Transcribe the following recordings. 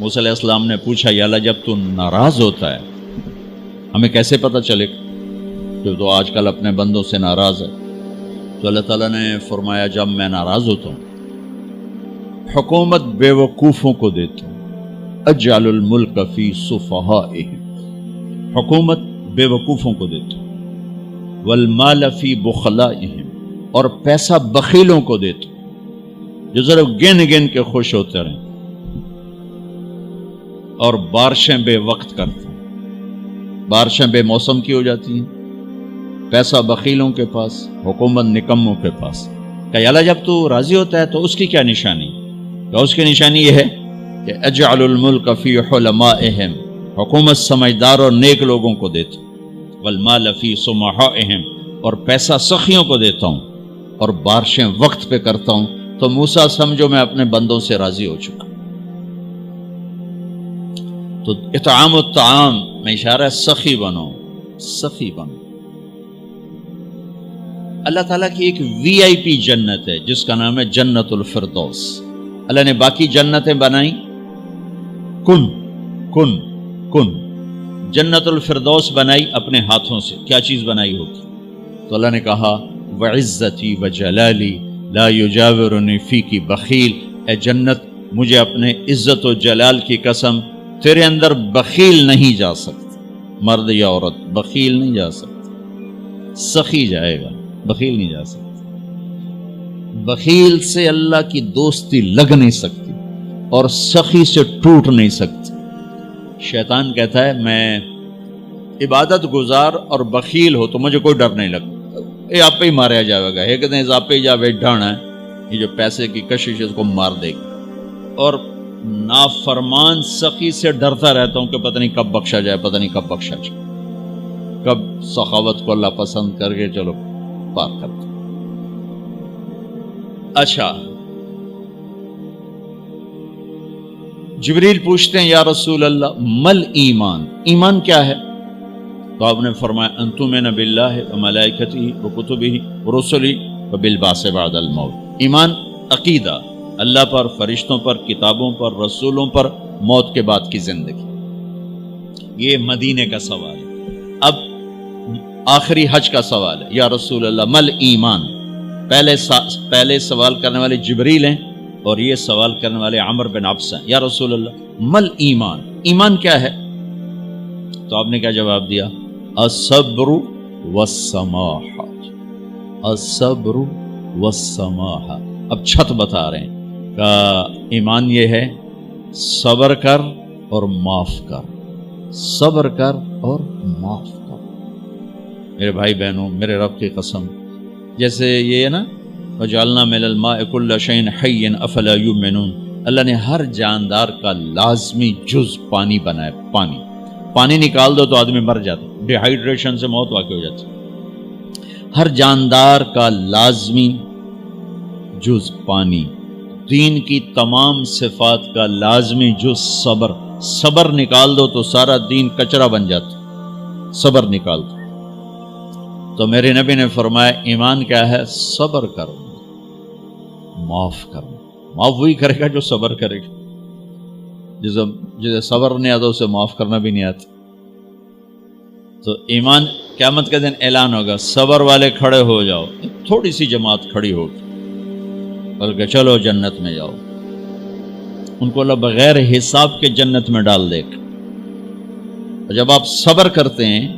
موسیٰ علیہ السلام نے پوچھا یا اللہ جب تو ناراض ہوتا ہے ہمیں کیسے پتہ چلے کہ تو آج کل اپنے بندوں سے ناراض ہے؟ تو اللہ تعالیٰ نے فرمایا جب میں ناراض ہوتا ہوں حکومت بے وقوفوں کو دیتا ہوں، اجعل الملک فی صفہائہم، حکومت بے وقوفوں کو دیتا ہوں، والمال فی بخلائہم، اور پیسہ بخیلوں کو دیتا ہوں جو ذرا گن گن کے خوش ہوتے رہیں، اور بارشیں بے وقت کرتے ہیں، بارشیں بے موسم کی ہو جاتی ہیں، پیسہ بخیلوں کے پاس، حکومت نکموں کے پاس۔ کہ اللہ جب تو راضی ہوتا ہے تو اس کی کیا نشانی؟ کہ اس کی نشانی یہ ہے کہ اجعل الملک فی حلمائہم، حکومت سمجھدار اور نیک لوگوں کو دیتا ہوں، والمال فی سمحائہم، اور پیسہ سخیوں کو دیتا ہوں، اور بارشیں وقت پہ کرتا ہوں۔ تو موسیٰ سمجھو میں اپنے بندوں سے راضی ہو چکا۔ تو اطعام الطعام میں اشارہ ہے سخی بنو، سخی بنو۔ اللہ تعالیٰ کی ایک وی آئی پی جنت ہے جس کا نام ہے جنت الفردوس۔ اللہ نے باقی جنتیں بنائیں کن کن کن، جنت الفردوس بنائی اپنے ہاتھوں سے۔ کیا چیز بنائی ہوگی؟ تو اللہ نے کہا وعزتی وجلالی لا یجاورنی فیکی بخیل، اے جنت مجھے اپنے عزت و جلال کی قسم تیرے اندر بخیل نہیں جا سکتا، مرد یا عورت بخیل نہیں جا سکتا، سخی جائے گا، بخیل نہیں جا سکتا۔ بخیل سے اللہ کی دوستی لگ نہیں سکتی اور سخی سے ٹوٹ نہیں سکتی۔ شیطان کہتا ہے میں عبادت گزار اور بخیل ہو تو مجھے کوئی ڈر نہیں لگتا، یہ آپ پہ ہی ماریا جائے گا، ایک دن آپ پہ جا بیٹھانا ہے، یہ جو پیسے کی کشش اس کو مار دے گی۔ اور نافرمان سخی سے ڈرتا رہتا ہوں کہ پتہ نہیں کب بخشا جائے، پتہ نہیں کب بخشا جائے، کب سخاوت کو اللہ پسند کر کے چلو پار کرتا۔ اچھا، جبریل پوچھتے ہیں یا رسول اللہ مل ایمان، ایمان کیا ہے؟ تو آپ نے فرمایا ان تؤمن باللہ وملائکتہ وکتبہ ورسلہ وبالبعث بعد الموت۔ ایمان عقیدہ، اللہ پر، فرشتوں پر، کتابوں پر، رسولوں پر، موت کے بعد کی زندگی۔ یہ مدینے کا سوال ہے۔ اب آخری حج کا سوال ہے یا رسول اللہ مل ایمان۔ پہلے سوال کرنے والے جبریل ہیں اور یہ سوال کرنے والے عمر بن عبس ہیں۔ یا رسول اللہ مل ایمان، ایمان کیا ہے؟ تو آپ نے کیا جواب دیا؟ الصبر والسماحہ، الصبر والسماحہ۔ اب چھت بتا رہے ہیں کہ ایمان یہ ہے صبر کر اور معاف کر، صبر کر اور معاف کر۔ میرے بھائی بہنوں، میرے رب کی قسم، جیسے یہ ہے نا وجعلنا من الماء كل شيء حي افلا يؤمنون، اللہ نے ہر جاندار کا لازمی جز پانی بنایا۔ پانی نکال دو تو آدمی مر جاتا، ڈی ہائیڈریشن سے موت واقع ہو جاتی۔ ہر جاندار کا لازمی جز پانی، دین کی تمام صفات کا لازمی جز صبر، صبر نکال دو تو سارا دین کچرا بن جاتا، صبر نکال دو۔ تو میرے نبی نے فرمایا ایمان کیا ہے؟ صبر کرو، معاف کرو۔ معاف وہی کرے گا جو صبر کرے گا، جسے صبر نہیں آتا اسے معاف کرنا بھی نہیں آتا۔ تو ایمان قیامت کے دن اعلان ہوگا صبر والے کھڑے ہو جاؤ، تھوڑی سی جماعت کھڑی ہوگی، بلکہ چلو جنت میں جاؤ۔ ان کو اللہ بغیر حساب کے جنت میں ڈال دے گا۔ اور جب آپ صبر کرتے ہیں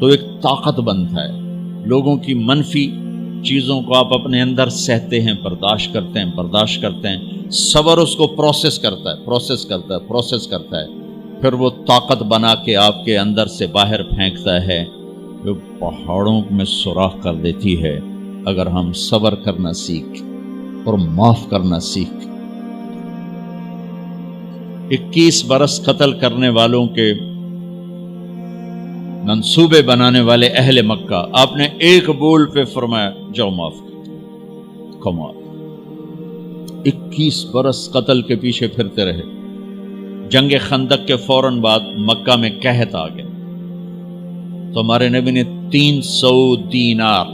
تو ایک طاقت بنتا ہے، لوگوں کی منفی چیزوں کو آپ اپنے اندر سہتے ہیں، برداشت کرتے ہیں۔ صبر اس کو پروسیس کرتا ہے، پھر وہ طاقت بنا کے آپ کے اندر سے باہر پھینکتا ہے، جو پہاڑوں میں سوراخ کر دیتی ہے اگر ہم صبر کرنا سیکھ اور معاف کرنا سیکھ۔ 21 برس قتل کرنے والوں کے منصوبے بنانے والے اہل مکہ، آپ نے ایک بول پہ فرمایا جاؤ معاف کر۔ کمال، 21 برس قتل کے پیچھے پھرتے رہے۔ جنگ خندق کے فوراً بعد مکہ میں قحط آ گیا، تو ہمارے نبی نے 300 دینار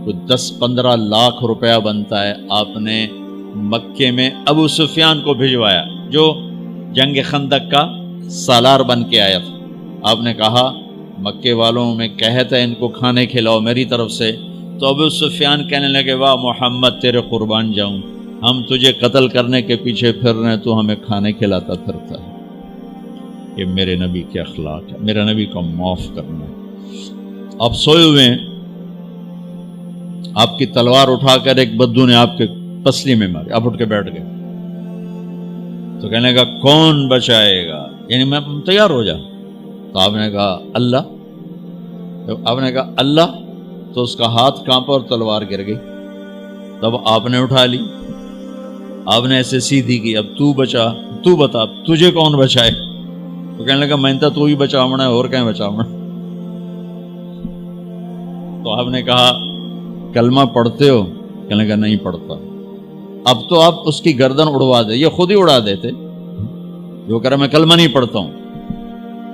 کوئی 10-15 لاکھ روپیہ بنتا ہے، آپ نے مکے میں ابو سفیان کو بھجوایا جو جنگ خندق کا سالار بن کے آیا تھا. آپ نے کہا مکے والوں میں کہتا ہے ان کو کھانے کھلاؤ میری طرف سے. تو ابو سفیان کہنے لگے واہ محمد تیرے قربان جاؤں، ہم تجھے قتل کرنے کے پیچھے پھر رہے ہیں، تو ہمیں کھانے کھلاتا پھرتا ہے. یہ میرے نبی کے اخلاق ہے، میرا نبی کو معاف کرنا ہے. آپ سوئے ہوئے ہیں، آپ کی تلوار اٹھا کر ایک بدو نے آپ کے پسلی میں ماری، آپ اٹھ کے بیٹھ گئے، تو کہنے لگا کون بچائے گا، یعنی میں تیار ہو جا. تو آپ نے کہا اللہ. آپ نے کہا اللہ، تو اس کا ہاتھ کانپا اور تلوار گر گئی. تب آپ نے اٹھا لی، آپ نے ایسے سیدھی کی، اب تو بچا، تو بتا تجھے کون بچائے. تو کہنے لگا میں تو ہی بچاونا ہے، اور کہیں بچاونا. تو آپ نے کہا کلمہ پڑھتے ہو؟ کہنے لگا نہیں پڑھتا. اب تو آپ اس کی گردن اڑوا دے، یہ خود ہی اڑا دیتے جو کہہ رہا میں کلمہ نہیں پڑھتا ہوں.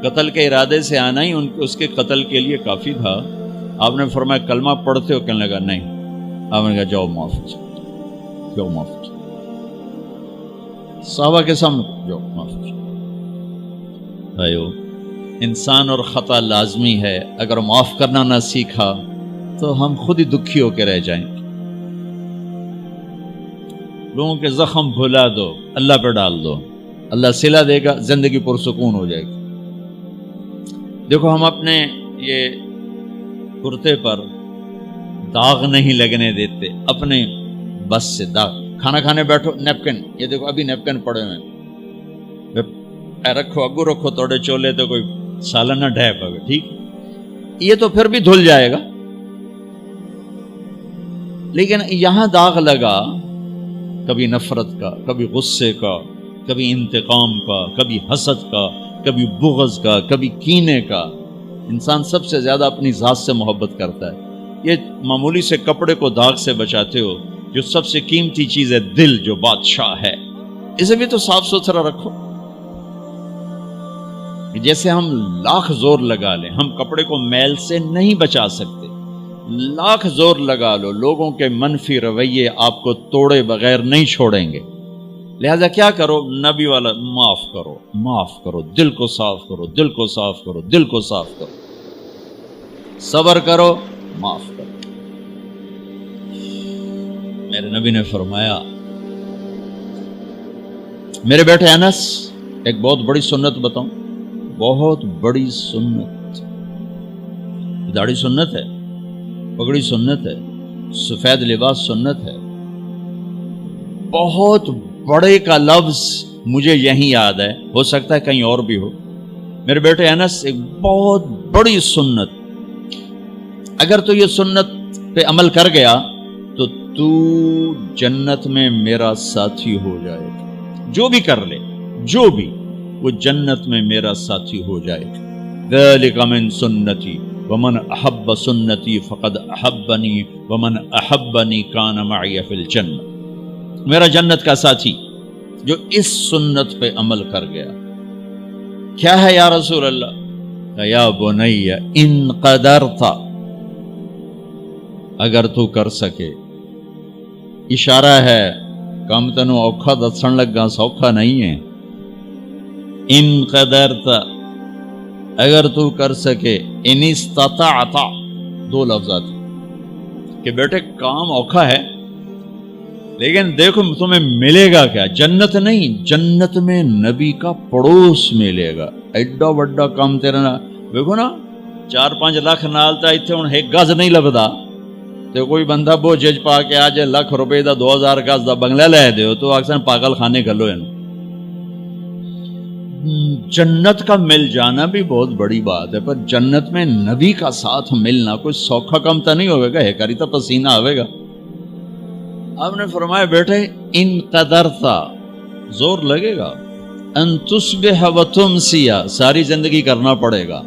قتل کے ارادے سے آنا ہی اس کے قتل کے لیے کافی تھا. آپ نے فرمایا کلمہ پڑھتے ہو؟ کہنے لگا نہیں. آپ نے کہا جاؤ معاف ہو جاؤ، جاؤ معاف ہو جاؤ. صحابہ کے سامنے جاؤ معاف ہو جاؤ. بھائیو، انسان اور خطا لازمی ہے، اگر معاف کرنا نہ سیکھا تو ہم خود ہی دکھی ہو کے رہ جائیں گے. لوگوں کے زخم بھلا دو، اللہ پہ ڈال دو، اللہ صلہ دے گا، زندگی پرسکون ہو جائے گی. دیکھو ہم اپنے یہ کرتے پر داغ نہیں لگنے دیتے، اپنے بس سے داغ. کھانا کھانے بیٹھو نیپکن، یہ دیکھو ابھی نیپکن پڑے ہوئے اے رکھو، اگو رکھو توڑے چولے تو کوئی سالن نہ ڈھے پاوے، ٹھیک یہ تو پھر بھی دھل جائے گا. لیکن یہاں داغ لگا، کبھی نفرت کا، کبھی غصے کا، کبھی انتقام کا، کبھی حسد کا، کبھی بغض کا، کبھی کینے کا. انسان سب سے زیادہ اپنی ذات سے محبت کرتا ہے. یہ معمولی سے کپڑے کو داغ سے بچاتے ہو، جو سب سے قیمتی چیز ہے دل جو بادشاہ ہے، اسے بھی تو صاف ستھرا رکھو. جیسے ہم لاکھ زور لگا لیں، ہم کپڑے کو میل سے نہیں بچا سکتے. لاکھ زور لگا لو، لوگوں کے منفی رویے آپ کو توڑے بغیر نہیں چھوڑیں گے. لہذا کیا کرو؟ نبی والا معاف کرو، معاف کرو، دل کو صاف کرو، دل کو صاف کرو، دل کو صاف کرو، صبر کرو، معاف کرو. میرے نبی نے فرمایا، میرے بیٹے انس ایک بہت بڑی سنت بتاؤں، بہت بڑی سنت. داڑھی سنت ہے، پگڑی سنت ہے، سفید لباس سنت ہے. بہت بڑے کا لفظ مجھے یہیں یاد ہے، ہو سکتا ہے کہیں اور بھی ہو. میرے بیٹے انس ایک بہت بڑی سنت، اگر تو یہ سنت پہ عمل کر گیا تو جنت میں میرا ساتھی ہو جائے گا. جو بھی کر لے، جو بھی، وہ جنت میں میرا ساتھی ہو جائے گا. ذالک من سنتی ومن احب سنتی فقد احبنی ومن احبنی کان معی فی الجنہ. میرا جنت کا ساتھی جو اس سنت پہ عمل کر گیا. کیا ہے یا رسول اللہ؟ یا بنی ان قدرت، اگر تو کر سکے. اشارہ ہے کم تنو اوکھا دسن لگا، سوکھا نہیں ہے. ان قدرت، اگر تو کر سکے. ان استطاعت، دو لفظات کہ بیٹے کام اوکھا ہے، لیکن دیکھو تمہیں ملے گا کیا؟ جنت نہیں، جنت میں نبی کا پڑوس ملے گا. ایڈا وڈا کام تیرا، دیکھو نا 4-5 لاکھ نالتا اتنے ہوں ایک گز نہیں لبدا. تو کوئی بندہ بوجھ پا کے آ جائے ₹1,00,000 دا 2,000 گز دا بنگلہ لے دیو تو اکثر پاگل خانے گلو ہے. جنت کا مل جانا بھی بہت بڑی بات ہے، پر جنت میں نبی کا ساتھ ملنا کوئی سوکھا کم تو نہیں ہوئے گا، ہے کری تو پسینہ آئے گا. آپ نے فرمایا بیٹے ان قدرتا، زور لگے گا. ان تصبح و تمسی، ساری زندگی کرنا پڑے گا،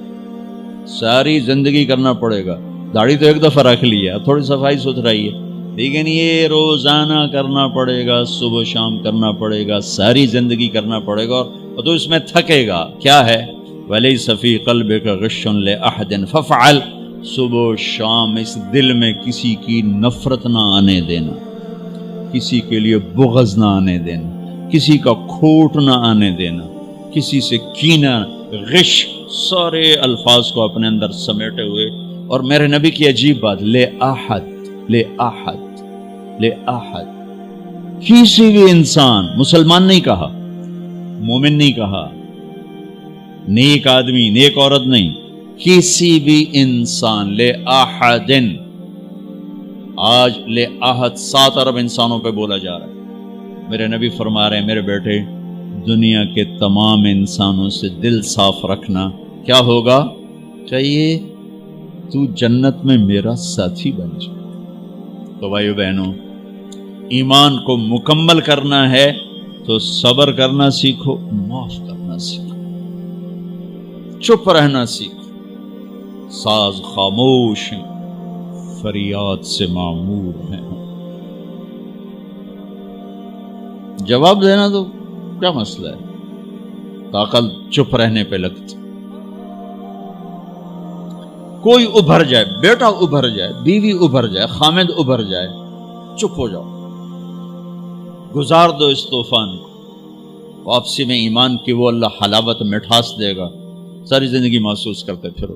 ساری زندگی کرنا پڑے گا. داڑھی تو ایک دفعہ رکھ لی ہے، تھوڑی صفائی ستھرائی ہے، لیکن یہ روزانہ کرنا پڑے گا، صبح شام کرنا پڑے گا، ساری زندگی کرنا پڑے گا. اور تو اس میں تھکے گا. کیا ہے؟ وَلَيْسَ فِي قَلْبِكَ غِشٌّ لِأَحَدٍ فَافْعَلْ. صبح و شام اس دل میں کسی کی نفرت نہ آنے دینا، کسی کے لیے بغض نہ آنے دینا، کسی کا کھوٹ نہ آنے دینا، کسی سے کینہ، غش، سارے الفاظ کو اپنے اندر سمیٹے ہوئے. اور میرے نبی کی عجیب بات، لے احد، کسی بھی انسان، مسلمان نہیں کہا، مومن نہیں کہا، نیک آدمی، نیک عورت نہیں، کسی بھی انسان، لے احدن. آج لے احد 7 ارب انسانوں پہ بولا جا رہا ہے. میرے نبی فرما رہے ہیں، میرے بیٹے، دنیا کے تمام انسانوں سے دل صاف رکھنا. کیا ہوگا؟ چاہیے تو جنت میں میرا ساتھی بن جائے. تو بھائیو بہنوں، ایمان کو مکمل کرنا ہے تو صبر کرنا سیکھو، معاف کرنا سیکھو، چپ رہنا سیکھو. ساز خاموش ہیں، فریاد سے معمور ہیں. جواب دینا تو کیا مسئلہ ہے، طاقت چپ رہنے پہ لگتی. کوئی ابھر جائے، بیٹا ابھر جائے، بیوی ابھر جائے، خامد ابھر جائے، چپ ہو جاؤ، گزار دو اس طوفان کو. واپسی میں ایمان کی وہ اللہ حلاوت مٹھاس دے گا، ساری زندگی محسوس کرتے پھرو.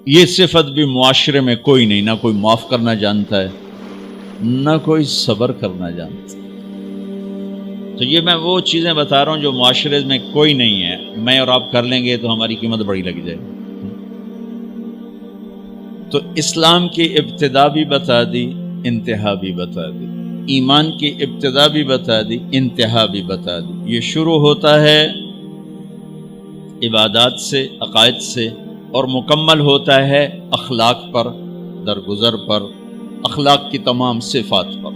یہ صفت بھی معاشرے میں کوئی نہیں، نہ کوئی معاف کرنا جانتا ہے، نہ کوئی صبر کرنا جانتا. تو یہ میں وہ چیزیں بتا رہا ہوں جو معاشرے میں کوئی نہیں ہے. میں اور آپ کر لیں گے تو ہماری قیمت بڑی لگ جائے گی. تو اسلام کی ابتدا بھی بتا دی، انتہا بھی بتا دی. ایمان کی ابتدا بھی بتا دی، انتہا بھی بتا دی. یہ شروع ہوتا ہے عبادات سے، عقائد سے، اور مکمل ہوتا ہے اخلاق پر، درگزر پر، اخلاق کی تمام صفات پر.